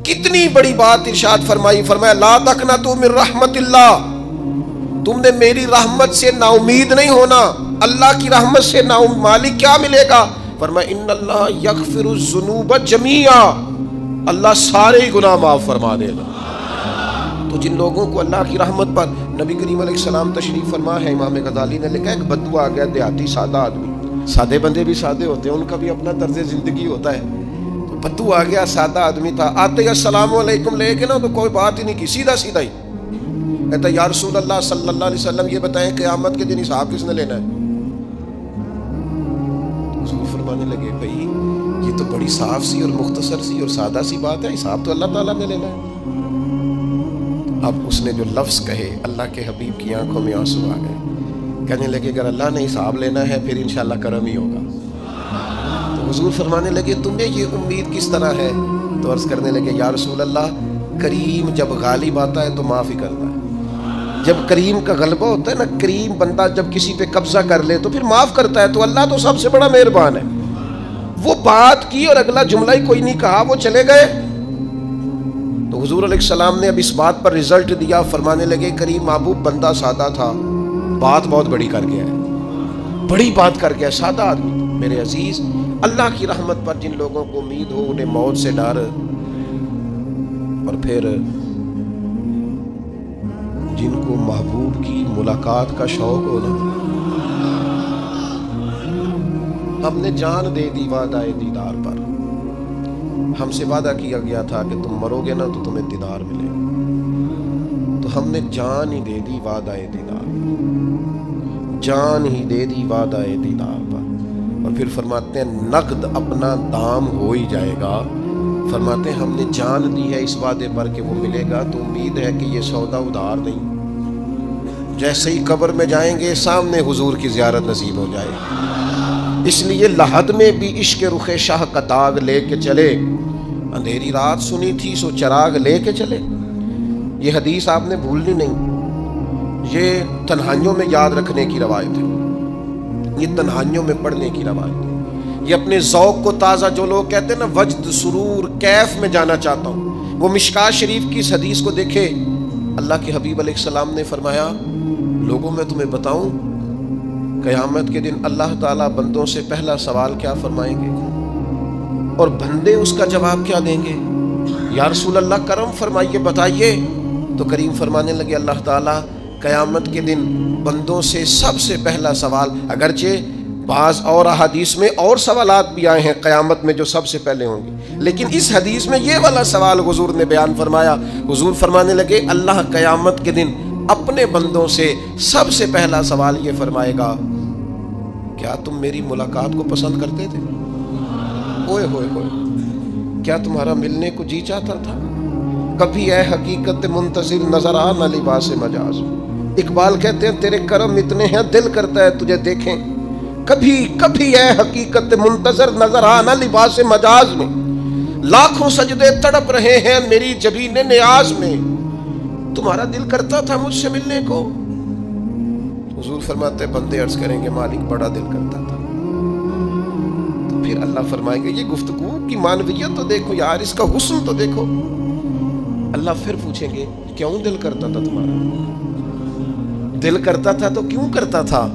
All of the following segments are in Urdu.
کتنی بڑی بات ارشاد فرمائی، فرمایا لا تقنطوا من رحمت اللہ، تم نے میری رحمت سے نا امید نہیں ہونا، اللہ کی رحمت سے نا مالک کیا ملے گا؟ فرمایا ان اللہ یغفر الذنوب جميعا، اللہ سارے گناہ معاف فرما دے گا۔ تو جن لوگوں کو اللہ کی رحمت پر نبی کریم علیہ السلام تشریف فرما ہے، امام غزالی نے لکھا ایک بدو آ گیا دیہاتی سادہ آدمی، سادے بندے بھی سادے ہوتے ہیں، ان کا بھی اپنا طرز زندگی ہوتا ہے، تو بدو آ گیا سادہ آدمی تھا، آتے ہی السلام علیکم لے کے نا تو کوئی بات ہی نہیں کی، سیدھا سیدھا ہی کہتا یا رسول اللہ صلی اللہ علیہ وسلم یہ بتائیں قیامت کے دن حساب کس نے لینا ہے؟ حضور فرمانے لگے بھائی یہ تو بڑی صاف سی اور مختصر سی اور سادہ سی بات ہے، حساب تو اللہ تعالیٰ نے لینا ہے۔ اب اس نے جو لفظ کہے اللہ کے حبیب کی آنکھوں میں آنسو آ گئے، کہنے لگے اگر اللہ نے حساب لینا ہے پھر انشاءاللہ کرم ہی ہوگا۔ تو حضور فرمانے لگے تمہیں یہ امید کس طرح ہے؟ تو عرض کرنے لگے یا رسول اللہ کریم جب غالب آتا ہے تو معاف ہی کرتا ہے، جب کریم کا غلبہ ہوتا ہے نا، کریم بندہ جب کسی پہ قبضہ کر لے تو پھر معاف کرتا ہے، تو اللہ تو سب سے بڑا مہربان ہے۔ وہ بات کی اور اگلا جملہ ہی کوئی نہیں کہا، وہ چلے گئے۔ تو حضور علیہ السلام نے اب اس بات پر رزلٹ دیا، فرمانے لگے کریم محبوب بندہ سادہ تھا، بات بہت بڑی کر گیا ہے، بڑی بات کر گیا، سادہ آدمی۔ میرے عزیز اللہ کی رحمت پر جن لوگوں کو امید ہو، انہیں موت سے ڈر اور پھر جن کو محبوب کی ملاقات کا شوق ہو نا، ہم نے جان دے دی وعدہ دیدار پر، ہم سے وعدہ کیا گیا تھا کہ تم مرو گے نا تو تمہیں دیدار ملے گا، تو ہم نے جان ہی دے دی وعدہ دیدار پر، جان ہی دے دی وعدہ دیدار پر۔ اور پھر فرماتے ہیں نقد اپنا دام ہو ہی جائے گا، فرماتے ہیں ہم نے جان دی ہے اس وعدے پر کہ وہ ملے گا، تو امید ہے کہ یہ سودا ادھار نہیں، جیسے ہی قبر میں جائیں گے سامنے حضور کی زیارت نصیب ہو جائے گی۔ اس لیے لحد میں بھی عشق رخ شاہ کا داغ لے کے چلے، اندھیری رات سنی تھی سو چراغ لے کے چلے۔ یہ حدیث آپ نے بھولنی نہیں، یہ تنہائیوں میں یاد رکھنے کی روایت ہے، یہ تنہائیوں میں پڑھنے کی روایت ہے، یہ اپنے ذوق کو تازہ، جو لوگ کہتے ہیں نا وجد سرور کیف میں جانا چاہتا ہوں، وہ مشکاہ شریف کی اس حدیث کو دیکھے۔ اللہ کے حبیب علیہ السلام نے فرمایا لوگوں میں تمہیں بتاؤں قیامت کے دن اللہ تعالیٰ بندوں سے پہلا سوال کیا فرمائیں گے اور بندے اس کا جواب کیا دیں گے؟ یا رسول اللہ کرم فرمائیے بتائیے۔ تو کریم فرمانے لگے اللہ تعالیٰ قیامت کے دن بندوں سے سب سے پہلا سوال، اگرچہ بعض اور احادیث میں اور سوالات بھی آئے ہیں قیامت میں جو سب سے پہلے ہوں گے، لیکن اس حدیث میں یہ والا سوال حضور نے بیان فرمایا۔ حضور فرمانے لگے اللہ قیامت کے دن اپنے بندوں سے سب سے پہلا سوال یہ فرمائے گا کیا تم میری ملاقات کو پسند کرتے تھے؟ اوئے ہوئے ہوئے، کیا تمہارا ملنے کو جی چاہتا تھا؟ کبھی اے حقیقت منتظر نظر آ نہ لباس مجاز۔ اقبال کہتے ہیں تیرے کرم اتنے ہیں دل کرتا ہے تجھے دیکھیں، کبھی کبھی اے حقیقت منتظر نظر آ نہ لباس مجاز میں، لاکھوں سجدے تڑپ رہے ہیں میری جبین نیاز میں، تمہارا دل کرتا تھا مجھ سے ملنے کو؟ حضور فرماتے بندے عرض کریں گے مالک بڑا دل کرتا تھا۔ تو پھر اللہ فرمائے گا یہ گفتگو کی معنویت تو دیکھو یار، اس کا حسن تو دیکھو۔ اللہ پھر پوچھیں گے کیوں دل کرتا تھا تمہارا؟ دل کرتا تھا تو کیوں کرتا تھا؟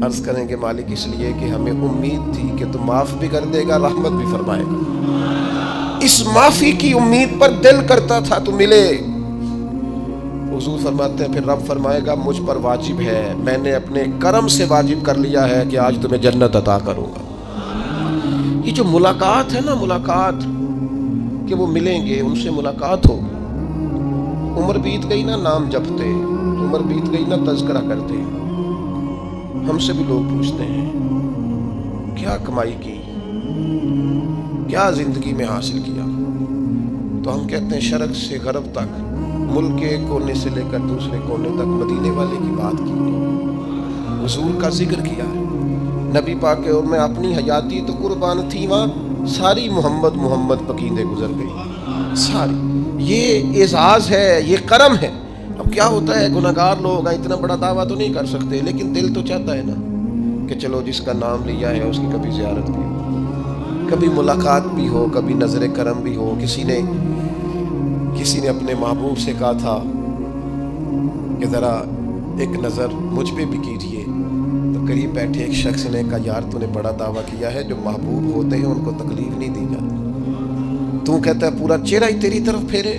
عرض کریں گے مالک اس لیے کہ ہمیں امید تھی کہ تم معاف بھی کر دے گا، رحمت بھی فرمائے گا، اس معافی کی امید پر دل کرتا تھا تو ملے۔ حضور فرماتے ہیں پھر رب فرمائے گا مجھ پر واجب ہے، میں نے اپنے کرم سے واجب کر لیا ہے کہ آج تمہیں جنت عطا کروں گا۔ یہ جو ملاقات ہے نا، ملاقات کہ وہ ملیں گے، ان سے ملاقات ہوگی۔ عمر بیت گئی نا نام جپتے، عمر بیت گئی نا تذکرہ کرتے، ہم سے بھی لوگ پوچھتے ہیں کیا کمائی کی، کیا زندگی میں حاصل کیا، تو ہم کہتے ہیں شرق سے غرب تک، ملک کے کونے سے لے کر دوسرے کونے تک مدینے والے کی بات کی ہے، حضور کا ذکر کیا ہے، نبی پاک کے اور میں اپنی حیاتی تو قربان تھی وہاں ساری محمد محمد پکیندے گزر گئی ساری۔ یہ اعزاز ہے، یہ کرم ہے۔ اب کیا ہوتا ہے گناہگار لوگ اتنا بڑا دعویٰ تو نہیں کر سکتے، لیکن دل تو چاہتا ہے نا کہ چلو جس کا نام لیا ہے اس کی کبھی زیارت کی، کبھی ملاقات بھی ہو، کبھی نظر کرم بھی ہو. کسی نے اپنے محبوب سے کہا تھا کہ ذرا ایک نظر مجھ پہ بھی کیجیے. تو قریب بیٹھے ایک شخص نے کہا یار تو نے بڑا دعویٰ کیا ہے جو محبوب ہوتے ہیں ان کو تکلیف نہیں دی جاتی، تو کہتا ہے پورا چہرہ ہی تیری طرف پھیرے.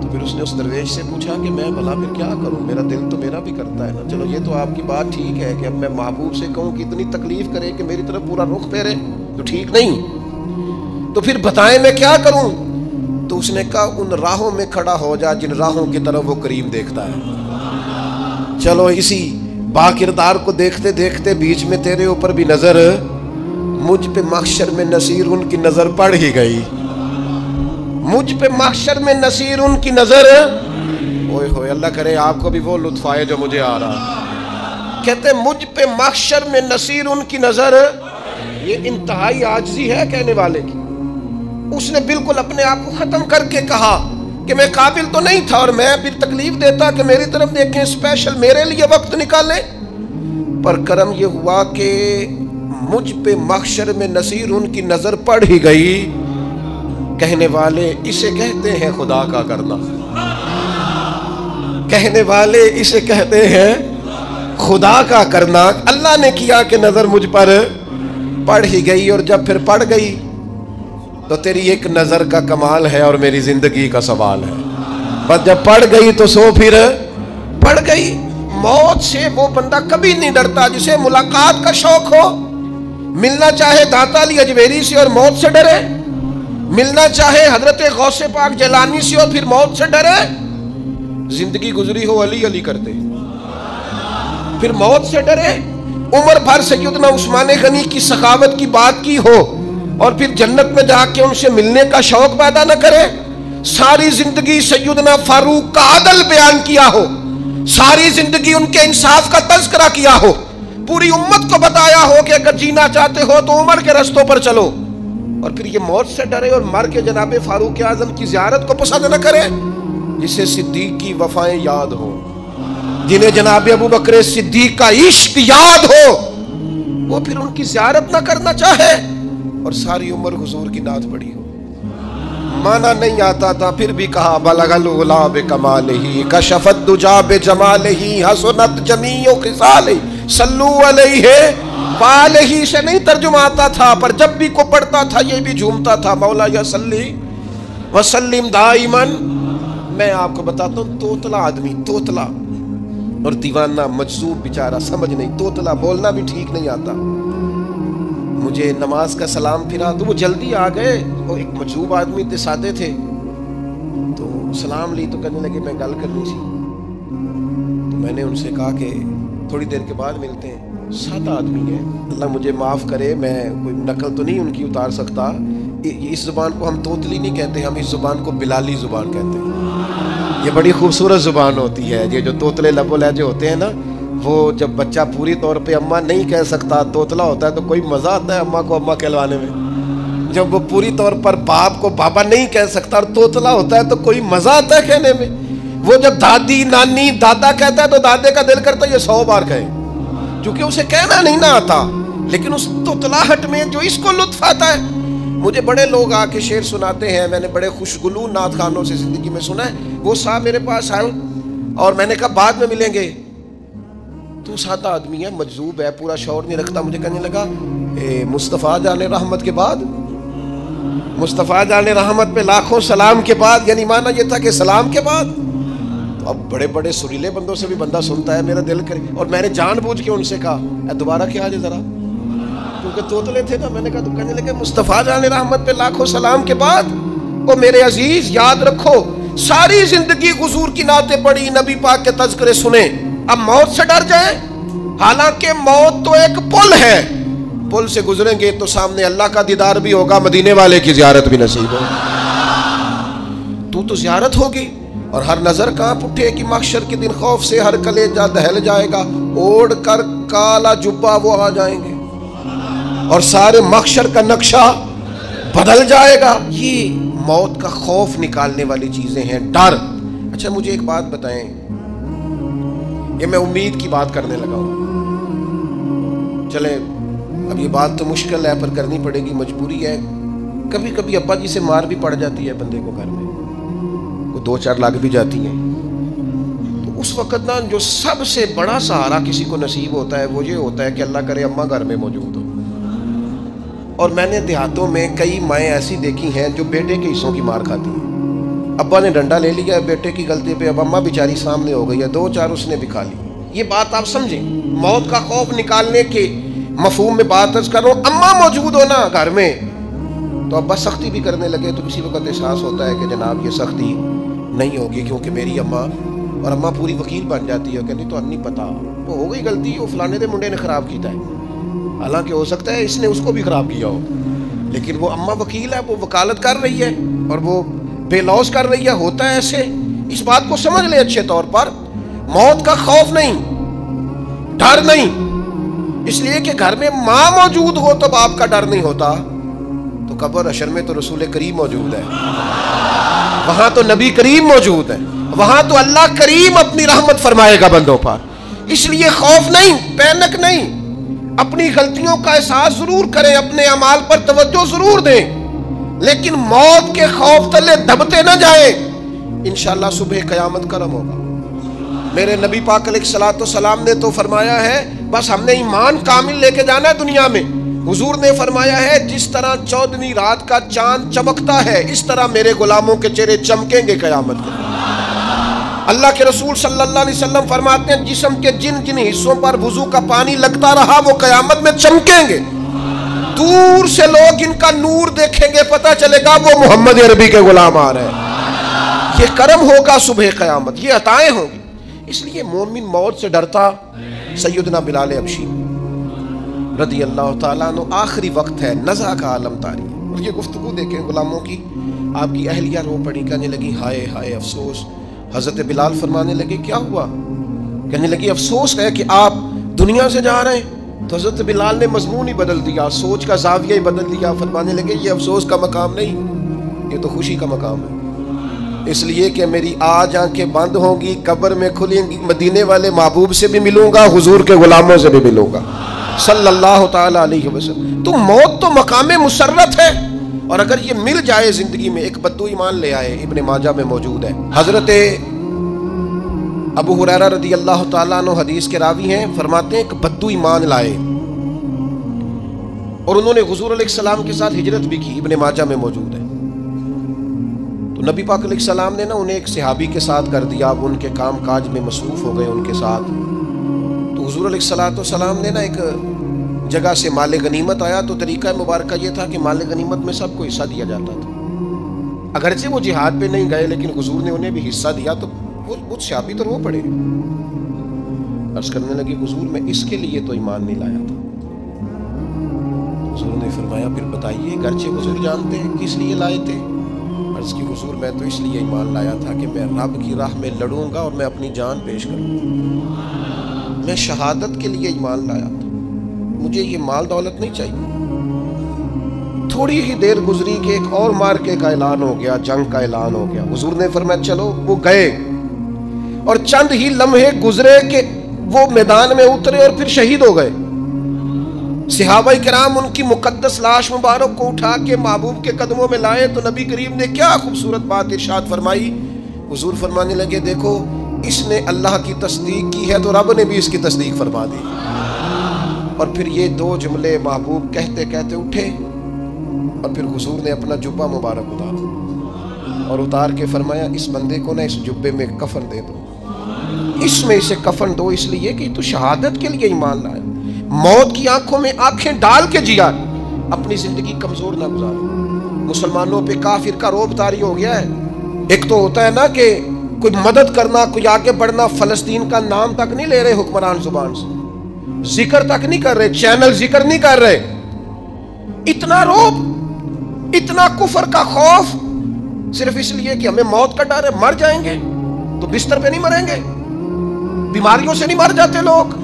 تو پھر اس نے اس درویش سے پوچھا کہ میں بھلا پھر کیا کروں، میرا دل تو میرا بھی کرتا ہے نا. چلو یہ تو آپ کی بات ٹھیک ہے کہ اب میں محبوب سے کہوں کہ اتنی تکلیف کرے کہ میری طرف پورا رخ پھیرے تو ٹھیک نہیں، تو پھر بتائیں میں کیا کروں. تو اس نے کہا ان راہوں میں کھڑا ہو جا جن راہوں کی طرف وہ کریم دیکھتا ہے. چلو اسی با کردار کو دیکھتے دیکھتے بیچ میں تیرے اوپر بھی نظر، مجھ پہ محشر میں نصیر ان کی نظر پڑ ہی گئی. مجھ پہ محشر میں نصیر ان کی نظر، اوئے ہوئے اللہ کرے آپ کو بھی وہ لطف آئے جو مجھے آ رہا. کہتے مجھ پہ محشر میں نصیر ان کی نظر. یہ انتہائی عاجزی ہے کہنے والے کی. اس نے بالکل اپنے آپ کو ختم کر کے کہا کہ میں قابل تو نہیں تھا اور میں پھر تکلیف دیتا کہ میری طرف دیکھیں اسپیشل میرے لیے وقت نکالیں. پر کرم یہ ہوا کہ مجھ پہ محشر میں نصیر ان کی نظر پڑ ہی گئی. کہنے والے اسے کہتے ہیں خدا کا کرنا. کہنے والے اسے کہتے ہیں خدا کا کرنا. اللہ نے کیا کہ نظر مجھ پر پڑ ہی گئی، اور جب پھر پڑ گئی تو تیری ایک نظر کا کمال ہے اور میری زندگی کا سوال ہے. بس جب پڑ گئی تو سو پھر پڑ گئی. موت سے وہ بندہ کبھی نہیں ڈرتا جسے ملاقات کا شوق ہو. ملنا چاہے داتا علی اجمیری سے اور موت سے ڈرے، ملنا چاہے حضرت غوث پاک جیلانی سے اور پھر موت سے ڈرے. زندگی گزری ہو علی علی کرتے پھر موت سے ڈرے. عمر بھر سیدنا عثمان غنی کی سخاوت کی بات کی ہو اور پھر جنت میں جا کے ان سے ملنے کا شوق پیدا نہ کرے. ساری زندگی سیدنا فاروق کا عدل بیان کیا ہو، ساری زندگی ان کے انصاف کا تذکرہ کیا ہو، پوری امت کو بتایا ہو کہ اگر جینا چاہتے ہو تو عمر کے رستوں پر چلو، اور پھر یہ موت سے ڈرے اور مر کے جناب فاروق اعظم کی زیارت کو پسند نہ کرے. جسے صدیق کی وفائیں یاد ہو، جنہیں جناب ابو بکر صدیق کا عشق یاد ہو، وہ پھر ان کی زیارت نہ کرنا چاہے اور ساری عمر حضور کی نعت پڑھی ہو. مانا نہیں آتا تھا پھر بھی کہا بلغ العلا بکمالہ کشف الدجا بجمالہ حسنت جمیع خصالہ صلو علیہ وآلہ. سے نہیں ترجمہ آتا تھا پر جب بھی کو پڑھتا تھا یہ بھی جھومتا تھا مولا یا صلی وسلم دائما. میں آپ کو بتاتا ہوں توتلا آدمی، توتلا اور دیوانہ مجذوب بیچارہ سمجھ نہیں، توتلا بولنا بھی ٹھیک نہیں آتا. مجھے نماز کا سلام پھرا تو وہ جلدی آ گئے، وہ ایک مجذوب آدمی تھے، سادے تھے، تو سلام لی تو کہنے لگے میں گل کرنی سی. تو میں نے ان سے کہا کہ تھوڑی دیر کے بعد ملتے ہیں. سادہ آدمی ہے، اللہ مجھے معاف کرے، میں کوئی نقل تو نہیں ان کی اتار سکتا. اس زبان کو ہم توتلی نہیں کہتے، ہم اس زبان کو بلالی زبان کہتے ہیں. یہ بڑی خوبصورت زبان ہوتی ہے. یہ جو توتلے لب و لہجے ہوتے ہیں نا، وہ جب بچہ پوری طور پہ اماں نہیں کہہ سکتا، توتلا ہوتا ہے تو کوئی مزہ آتا ہے اماں کو اماں کہلوانے میں. جب وہ پوری طور پر باپ کو بابا نہیں کہہ سکتا اور توتلا ہوتا ہے تو کوئی مزہ آتا ہے کہنے میں. وہ جب دادی نانی دادا کہتا ہے تو دادے کا دل کرتا ہے یہ 100 بار کہے، کیونکہ اسے کہنا نہیں نہ آتا. لیکن اس توتلاہٹ میں جو اس کو لطف آتا ہے. مجھے بڑے لوگ آ کے شعر سناتے ہیں، میں نے بڑے خوشگلو نعت خانوں سے زندگی میں سنا ہے. وہ صاحب میرے پاس آئے اور میں نے کہا بعد میں ملیں گے. تو سادہ آدمی ہے، مجذوب ہے، پورا شعور نہیں رکھتا. مجھے کہنے لگا مصطفیٰ جان رحمت کے بعد، مصطفیٰ جان رحمت پہ لاکھوں سلام کے بعد، یعنی معنی یہ تھا کہ سلام کے بعد. تو اب بڑے بڑے سریلے بندوں سے بھی بندہ سنتا ہے، میرا دل کرے. اور میں نے جان بوجھ کے ان سے کہا دوبارہ کیا آجے ذرا، کیونکہ توتلے تھے نا. میں نے کہا تو کہنے لگے مصطفیٰ جان رحمت پہ لاکھوں سلام کے بعد. او میرے عزیز یاد رکھو، ساری زندگی حضور کی نعتیں پڑھی، نبی پاک کے تذکرے سنے، اب موت سے ڈر جائیں. حالانکہ موت تو ایک پل ہے، پل سے گزریں گے تو سامنے اللہ کا دیدار بھی ہوگا، مدینے والے کی زیارت بھی نصیب ہوگی. تو زیارت ہوگی اور ہر نظر کانپ اٹھے کہ محشر کے دن خوف سے ہر کلیجہ دہل جائے گا. اوڑھ کر کالا جبہ وہ آ جائیں گے اور سارے محشر کا نقشہ بدل جائے گا. یہ موت کا خوف نکالنے والی چیزیں ہیں، ڈر. اچھا مجھے ایک بات بتائیں، یہ میں امید کی بات کرنے لگا ہوں. چلیں اب یہ بات تو مشکل ہے پر کرنی پڑے گی، مجبوری ہے۔ کبھی کبھی ابا جی سے مار بھی پڑ جاتی ہے بندے کو، گھر میں وہ 2-4 لگ بھی جاتی ہیں، تو اس وقت نا جو سب سے بڑا سہارا کسی کو نصیب ہوتا ہے وہ یہ ہوتا ہے کہ اللہ کرے اماں گھر میں موجود ہو۔ اور میں نے دیہاتوں میں کئی مائیں ایسی دیکھی ہیں جو بیٹے کے حصوں کی مار کھاتی ہیں۔ ابا نے ڈنڈا لے لیا ہے بیٹے کی غلطی پہ، اب اماں بیچاری سامنے ہو گئی ہے، 2-4 اس نے بھی کھا لی۔ یہ بات آپ سمجھیں، موت کا خوف نکالنے کے مفہوم میں بات عرض کر رہا ہوں۔ اماں موجود ہونا گھر میں تو ابا سختی بھی کرنے لگے تو کسی وقت احساس ہوتا ہے کہ جناب یہ سختی نہیں ہوگی کیونکہ میری اماں، اور اماں پوری وکیل بن جاتی ہے کہ نہیں تو نہیں پتا وہ ہو گئی غلطی، وہ فلانے دے منڈے نے خراب کیتا ہے، حالانکہ ہو سکتا ہے اس نے اس کو بھی خراب کیا ہو، لیکن وہ اماں وکیل ہے، وہ وکالت کر رہی ہے اور وہ بے لوز کر رہی ہے۔ ہوتا ہے ایسے، اس بات کو سمجھ لے اچھے طور پر۔ موت کا خوف نہیں، ڈر نہیں، اس لیے کہ گھر میں ماں موجود ہو تو باپ کا ڈر نہیں ہوتا، تو قبر حشر میں تو رسول کریم موجود ہے، وہاں تو نبی کریم موجود ہے، وہاں تو اللہ کریم اپنی رحمت فرمائے گا بندوں پر۔ اس لیے خوف نہیں، پینک نہیں، اپنی غلطیوں کا احساس ضرور کریں، اپنے اعمال پر توجہ ضرور دیں، لیکن موت کے خوف تلے دبتے نہ جائیں۔ انشاءاللہ صبح قیامت کرم ہوگا۔ میرے نبی پاک علیہ الصلوۃ والسلام نے تو فرمایا ہے بس ہم نے ایمان کامل لے کے جانا ہے دنیا میں۔ حضور نے فرمایا ہے جس طرح 14ویں رات کا چاند چمکتا ہے اس طرح میرے غلاموں کے چہرے چمکیں گے قیامت کے۔ اللہ کے رسول صلی اللہ علیہ وسلم فرماتے ہیں جسم کے جن جن حصوں پر وضو کا پانی لگتا رہا وہ قیامت میں چمکیں گے، دور سے لوگ ان کا نور دیکھیں گے، پتہ چلے گا وہ محمد عربی کے غلام آ رہے ہیں۔ یہ کرم ہوگا صبح قیامت، یہ عطائیں ہوں گی۔ اس لیے مومن موت سے ڈرتا۔ سیدنا بلال حبشی رضی اللہ تعالیٰ عنہ، آخری وقت ہے، نزع کا عالم طاری ہے، اور یہ گفتگو دیکھیں غلاموں کی۔ آپ کی اہلیہ رو پڑی، کہنے لگی ہائے ہائے افسوس۔ حضرت بلال فرمانے لگے کیا ہوا؟ کہنے لگی افسوس ہے کہ آپ دنیا سے جا رہے ہیں۔ تو حضرت بلال نے مضمون ہی بدل دیا، سوچ کا زاویہ ہی بدل دیا، فرمانے لگے یہ افسوس کا مقام نہیں، یہ تو خوشی کا مقام ہے، اس لیے کہ میری آج آنکھیں بند ہوں گی، قبر میں کھلیں گی، مدینے والے محبوب سے بھی ملوں گا، حضور کے غلاموں سے بھی ملوں گا صلی اللہ تعالی علیہ وسلم۔ تو موت تو مقام مسرت ہے، اور اگر یہ مل جائے زندگی میں۔ ایک بدو ایمان لے آئے، ابن ماجہ میں موجود ہے، حضرت ابو ہریرہ رضی اللہ تعالیٰ عنہ حدیث کے راوی ہیں، فرماتے ہیں ایک بدو ایمان لائے اور انہوں نے حضور علیہ السلام کے ساتھ ہجرت بھی کی، ابن ماجہ میں موجود ہے۔ تو نبی پاک علیہ السلام نے انہیں ایک صحابی کے ساتھ کر دیا، اب ان کے کام کاج میں مصروف ہو گئے ان کے ساتھ۔ تو حضور علیہ السلام نے ایک جگہ سے مال غنیمت آیا، تو طریقہ مبارکہ یہ تھا کہ مال غنیمت میں سب کو حصہ دیا جاتا تھا، اگرچہ وہ جہاد پہ نہیں گئے لیکن حضور نے انہیں بھی حصہ دیا۔ تو وہ صحابی تو رو پڑے، عرض کرنے لگے حضور میں اس کے لیے تو ایمان نہیں لایا تھا۔ حضور نے فرمایا پھر بتائیے، گرچہ حضور جانتے ہیں کس لیے لائے تھے؟ عرض کی حضور میں تو اس لیے ایمان لایا تھا کہ میں رب کی راہ میں لڑوں گا اور میں اپنی جان پیش کروں گا، میں شہادت کے لیے ایمان لایا تھا، مجھے یہ مال دولت نہیں چاہیے۔ تھوڑی ہی دیر گزری کہ ایک اور مارکے کا اعلان ہو گیا، جنگ کا اعلان ہو گیا۔ حضور نے فرمایا چلو، وہ گئے اور چند ہی لمحے گزرے کہ وہ میدان میں اترے اور پھر شہید ہو گئے۔ صحابہ کرام ان کی مقدس لاش مبارک کو اٹھا کے محبوب کے قدموں میں لائے تو نبی کریم نے کیا خوبصورت بات ارشاد فرمائی۔ حضور فرمانے لگے دیکھو اس نے اللہ کی تصدیق کی ہے تو رب نے بھی اس کی تصدیق فرما دی۔ اور پھر یہ دو جملے محبوب کہتے کہتے اٹھے اور پھر حضور نے اپنا جبہ مبارک اتارا اور اتار کے فرمایا اس بندے کو اس جبے میں کفن دے دو، اس میں اسے کفن دو، اس لیے کہ تو شہادت کے لیے ایمان لایا، موت کی آنکھوں میں آنکھیں ڈال کے جیا، اپنی زندگی کمزور نہ گزارو۔ مسلمانوں پہ کافر کا روب طاری ہو گیا ہے۔ ایک تو ہوتا ہے نا کہ کوئی مدد کرنا، کوئی آگے بڑھنا، فلسطین کا نام تک نہیں لے رہے حکمران زبان سے، ذکر تک نہیں کر رہے، چینل ذکر نہیں کر رہے، اتنا روب، اتنا کفر کا خوف، صرف اس لیے کہ ہمیں موت کا ڈر ہے، مر جائیں گے تو بستر پہ نہیں مریں گے، بیماریوں سے نہیں مر جاتے لوگ۔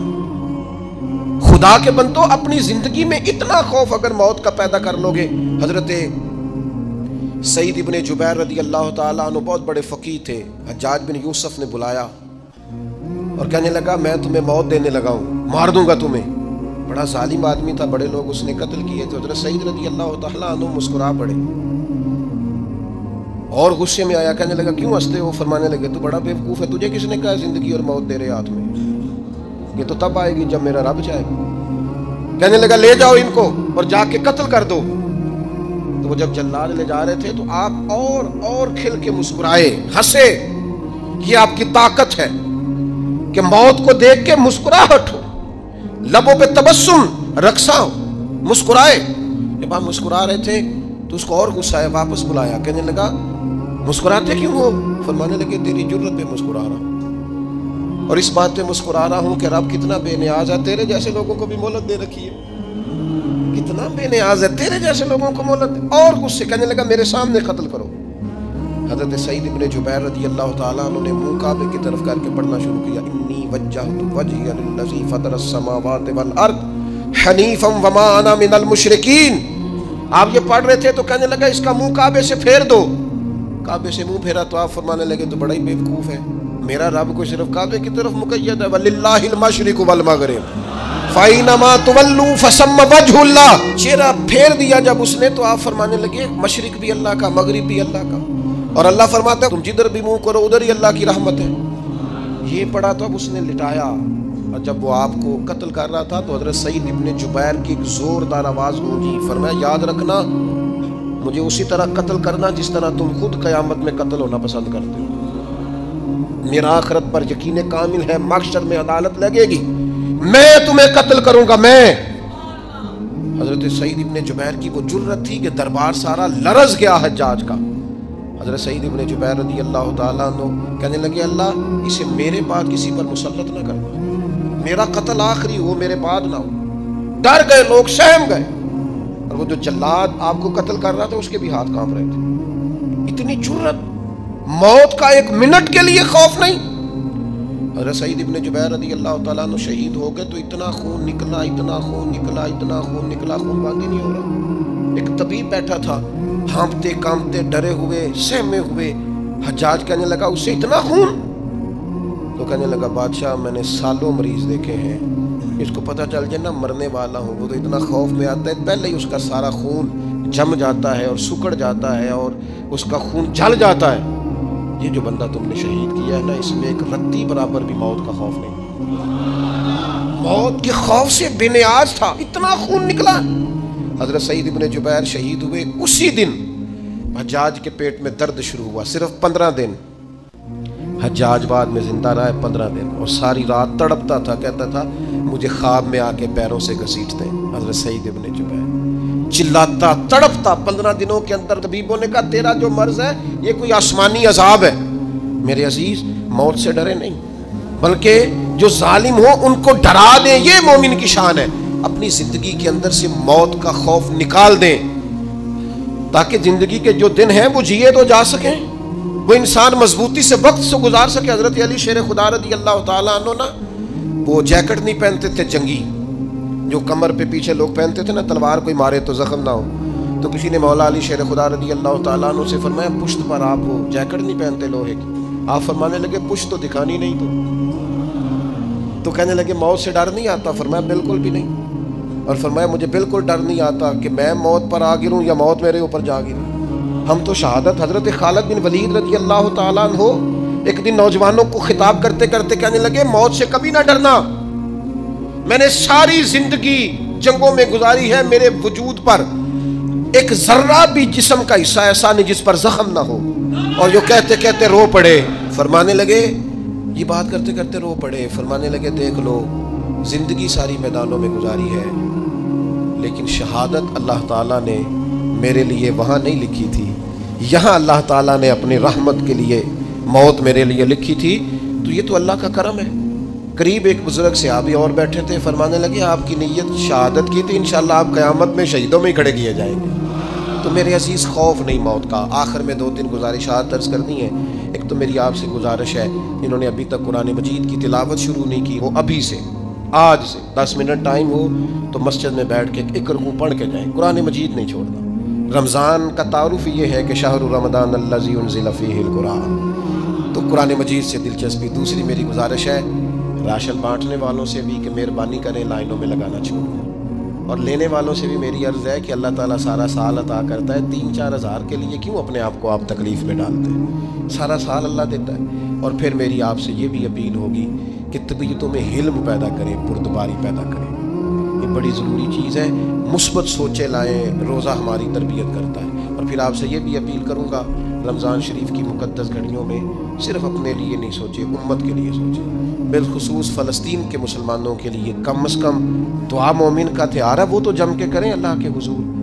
خدا کے بندو اپنی زندگی میں اتنا خوف اگر موت کا پیدا کر لو گے۔ حضرت سعید ابن جبیر رضی اللہ تعالیٰ عنہ بہت بڑے فقیہ تھے، حجاج بن یوسف نے بلایا اور کہنے لگا میں تمہیں موت دینے لگا ہوں، مار دوں گا تمہیں۔ بڑا ظالم آدمی تھا، بڑے لوگ اس نے قتل کیے تھے. حضرت سعید رضی اللہ تعالیٰ عنہ مسکرا پڑے اور غصے میں آیا، کہنے لگا کیوں ہنستے ہو؟ فرمانے لگے تو بڑا بیوقوف ہے، تجھے کس نے کہا زندگی اور موت تیرے ہاتھ میں؟ یہ تو تب آئے گی جب میرا رب چاہے گا. کہنے لگا لے جاؤ ان کو اور جا کے قتل کر دو. تو وہ جب جلاد لے جا رہے تھے تو آپ اور کھل کے مسکرائے، ہنسے. یہ آپ کی طاقت ہے کہ موت کو دیکھ کے مسکراہٹ ہو، لبوں پہ تبسم رقصاں ہو، مسکرائے. جب آپ مسکرا رہے تھے تو اس کو اور غصہ آیا، واپس بلایا. کہنے لگا مسکراتے کیوں ہو؟ فرمانے لگے تیری جرت پہ مسکرا رہا ہوں، اور اس بات پہ مسکرا رہا ہوں کہ رب کتنا بے نیاز ہے، تیرے جیسے لوگوں کو بھی مہلت دے رکھی ہے. کتنا بے نیاز ہے، تیرے جیسے لوگوں کو مہلت دے. اور غصے. کہنے لگا میرے سامنے قتل کرو. حضرت سعید ابن جبیر رضی اللہ تعالیٰ عنہ نے منہ کعبے کی طرف کر کے پڑھنا شروع کیا، انی وجہت وجہی للذی فطر السماوات والارض حنیفا وما انا من المشرکین. آپ یہ پڑھ رہے تھے تو کہنے لگا اس کا منہ کعبے سے پھیر دو. کعبے سے منہ پھیرا تو آپ فرمانے لگے تو بڑا ہی بیوقوف ہے، میرا رب کو صرف کعبے کی طرف مقید ہے، وَلِلَّهِ الْمَشْرِقُ وَالْمَغْرِبُ فَأَيْنَمَا تُوَلُّوا فَثَمَّ وَجْهُ اللَّهِ. چہرہ پھیر دیا جب اس نے تو آپ فرمانے لگے مشرق بھی اللہ کا، مغرب بھی اللہ کا. اور اللہ فرماتا ہے تم جدھر بھی منہ کرو ادھر ہی اللہ کی رحمت ہے. یہ پڑھا تو اب اس نے لٹایا، اور جب وہ آپ کو قتل کر رہا تھا تو حضرت سعید ابن جبیر کی ایک زوردار آواز گونجی. فرمایا یاد رکھنا مجھے اسی طرح قتل کرنا جس طرح تم خود قیامت میں قتل ہونا پسند کرتے ہو. میرا آخرت پر یقین کامل ہے، محشر میں عدالت لگے گی، میں تمہیں قتل کروں گا میں. حضرت سعید ابن جبیر کی وہ جرت تھی کہ دربار سارا لرز گیا حجاج کا. حضرت سعید ابن جبیر رضی اللہ تعالیٰ عنہ کہنے لگے اللہ اسے میرے بعد کسی پر مسلط نہ کرنا، میرا قتل آخری ہو، میرے بعد نہ ہو. ڈر گئے لوگ، سہم گئے. اور وہ جو جلاد آپ کو قتل کر رہا تھا اس کے بھی ہاتھ کانپ رہے تھے. اتنی جرت، موت کا ایک منٹ کے لیے خوف نہیں. حضرت سعید ابن جبیر رضی اللہ تعالیٰ عنہ شہید ہو گئے تو اتنا خون نکلا، اتنا خون نکلا، اتنا خون نکلا، خون بند ہی نہیں ہو رہا. ایک طبیب بیٹھا تھا، ہانپتے کانپتے ڈرے ہوئے سہمے ہوئے. حجاج کہنے لگا اس سے اتنا خون؟ تو کہنے لگا بادشاہ میں نے سالوں مریض دیکھے ہیں، اس کو پتہ چل جائے نا مرنے والا ہوں وہ تو اتنا خوف میں آتا ہے پہلے ہی اس کا سارا خون جم جاتا ہے اور سکڑ جاتا ہے اور اس کا خون جل جاتا ہے. یہ جو بندہ تم نے شہید کیا ہے نا اس میں ایک رتی برابر بھی موت کا خوف نہیں. موت کے خوف سے بے نیاز تھا، اتنا خون نکلا. حضرت سعید ابن جبیر شہید ہوئے اسی دن حجاج کے پیٹ میں درد شروع ہوا. صرف 15 دن حجاج بعد میں زندہ رہا ہے، 15 دن، اور ساری رات تڑپتا تھا، کہتا تھا مجھے خواب میں آ کے پیروں سے گھسیٹتے ہیں. حضرت سعید ابن جبیر چلاتا تڑپتا. 15 دنوں کے اندر طبیبوں نے کہا تیرا جو مرض ہے یہ کوئی آسمانی عذاب ہے. میرے عزیز موت سے ڈرے نہیں بلکہ جو ظالم ہو ان کو ڈرا دیں، یہ مومن کی شان ہے. اپنی زندگی کے اندر سے موت کا خوف نکال دیں تاکہ زندگی کے جو دن ہیں وہ جیے تو جا سکیں، وہ انسان مضبوطی سے وقت سے گزار سکے. حضرت علی شیر خدا رضی اللہ تعالیٰ عنہ نا وہ جیکٹ نہیں پہنتے تھے جنگی، جو کمر پہ پیچھے لوگ پہنتے تھے نا تلوار کوئی مارے تو زخم نہ ہو. تو کسی نے مولا علی شیر خدا رضی اللہ تعالیٰ عنہ سے فرمایا پشت پر آپ وہ جیکٹ نہیں پہنتے لوہے کی؟ آپ فرمانے لگے پشت تو دکھانی نہیں. تو کہنے لگے موت سے ڈر نہیں آتا؟ فرمایا بالکل بھی نہیں. اور فرمایا مجھے بالکل ڈر نہیں آتا کہ میں موت پر آ گروں یا موت میرے اوپر جا گری. ہم تو شہادت. حضرت خالد بن ولید رضی اللہ تعالیٰ عنہ ایک دن نوجوانوں کو خطاب کرتے کرتے کہنے لگے موت سے کبھی نہ ڈرنا، میں نے ساری زندگی جنگوں میں گزاری ہے، میرے وجود پر ایک ذرہ بھی جسم کا حصہ ایسا نہیں جس پر زخم نہ ہو. اور جو کہتے کہتے رو پڑے. فرمانے لگے یہ بات کرتے کرتے رو پڑے. فرمانے لگے دیکھ لو زندگی ساری میدانوں میں گزاری ہے لیکن شہادت اللہ تعالیٰ نے میرے لیے وہاں نہیں لکھی تھی، یہاں اللہ تعالیٰ نے اپنی رحمت کے لیے موت میرے لیے لکھی تھی. تو یہ تو اللہ کا کرم ہے. قریب ایک بزرگ صحابی اور بیٹھے تھے، فرمانے لگے آپ کی نیت شہادت کی تھی، انشاءاللہ آپ قیامت میں شہیدوں میں ہی کھڑے کیے جائیں گے. تو میرے عزیز خوف نہیں موت کا. آخر میں 2-3 گزارشات عرض کرنی ہے. ایک تو میری آپ سے گزارش ہے، انہوں نے ابھی تک قرآن مجید کی تلاوت شروع نہیں کی، وہ ابھی سے آج سے 10 منٹ ٹائم ہو تو مسجد میں بیٹھ کے ایک رکوع پڑھ کے جائیں. قرآن مجید نہیں چھوڑنا. رمضان کا تعارف یہ ہے کہ شہر رمضان الذی انزل فیہ القرآن، تو قرآن مجید سے دلچسپی. دوسری میری گزارش ہے راشن بانٹنے والوں سے بھی کہ مہربانی کریں لائنوں میں لگانا چھوڑیں، اور لینے والوں سے بھی میری عرض ہے کہ اللہ تعالیٰ سارا سال عطا کرتا ہے، 3-4 ہزار کے لیے کیوں اپنے آپ کو آپ تکلیف میں ڈالتے ہیں؟ سارا سال اللہ دیتا ہے۔ اور پھر میری آپ سے یہ بھی اپیل ہوگی کہ طبیعتوں میں حلم پیدا کریں، بردباری پیدا کریں، یہ بڑی ضروری چیز ہے۔ مثبت سوچیں لائیں، روزہ ہماری تربیت کرتا ہے۔ اور پھر آپ سے یہ بھی اپیل کروں گا، رمضان شریف کی مقدس گھڑیوں میں صرف اپنے لیے نہیں سوچیں، امت کے لیے سوچیں، بالخصوص فلسطین کے مسلمانوں کے لیے۔ کم از کم دعا مومن کا تہار ہے، وہ تو جم کے کریں اللہ کے حضور۔